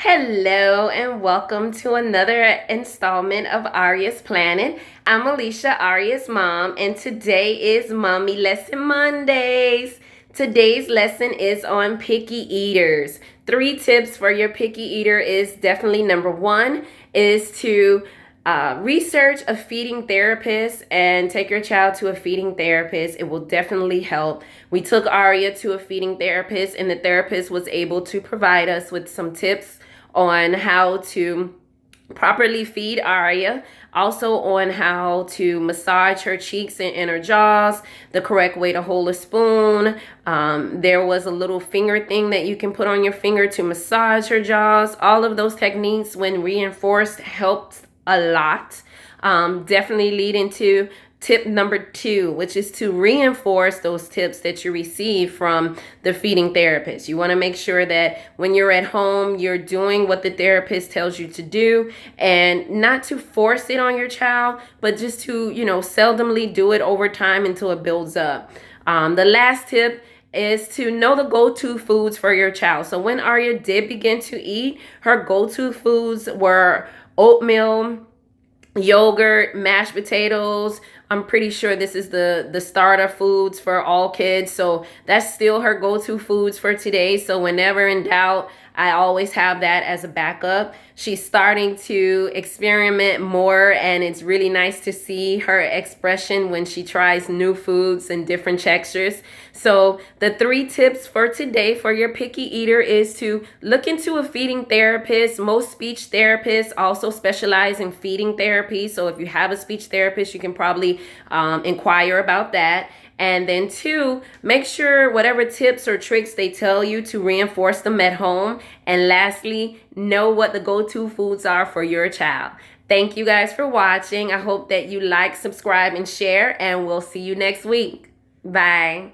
Hello and welcome to another installment of Aria's Planet. I'm Alicia, Aria's mom, and today is Mommy Lesson Mondays. Today's lesson is on picky eaters. 3 tips for your picky eater is definitely number 1 is to research a feeding therapist and take your child to a feeding therapist. It will definitely help. We took Aria to a feeding therapist, and the therapist was able to provide us with some tips on how to properly feed Aria, also on how to massage her cheeks and her jaws, the correct way to hold a spoon. There was a little finger thing that you can put on your finger to massage her jaws. All of those techniques, when reinforced, helped a lot. Definitely lead into tip number 2, which is to reinforce those tips that you receive from the feeding therapist. You want to make sure that when you're at home, you're doing what the therapist tells you to do, and not to force it on your child, but just to, seldomly do it over time until it builds up. The last tip is to know the go-to foods for your child. So when Aria did begin to eat, her go-to foods were oatmeal, yogurt, mashed potatoes. I'm pretty sure this is the starter foods for all kids. So that's still her go-to foods for today. So whenever in doubt, I always have that as a backup. She's starting to experiment more, and it's really nice to see her expression when she tries new foods and different textures. So the 3 tips for today for your picky eater is to look into a feeding therapist. Most speech therapists also specialize in feeding therapy. So if you have a speech therapist, you can probably inquire about that. And then 2, make sure whatever tips or tricks they tell you to reinforce them at home. And lastly, know what the go-to foods are for your child. Thank you guys for watching. I hope that you like, subscribe, and share, and we'll see you next week. Bye.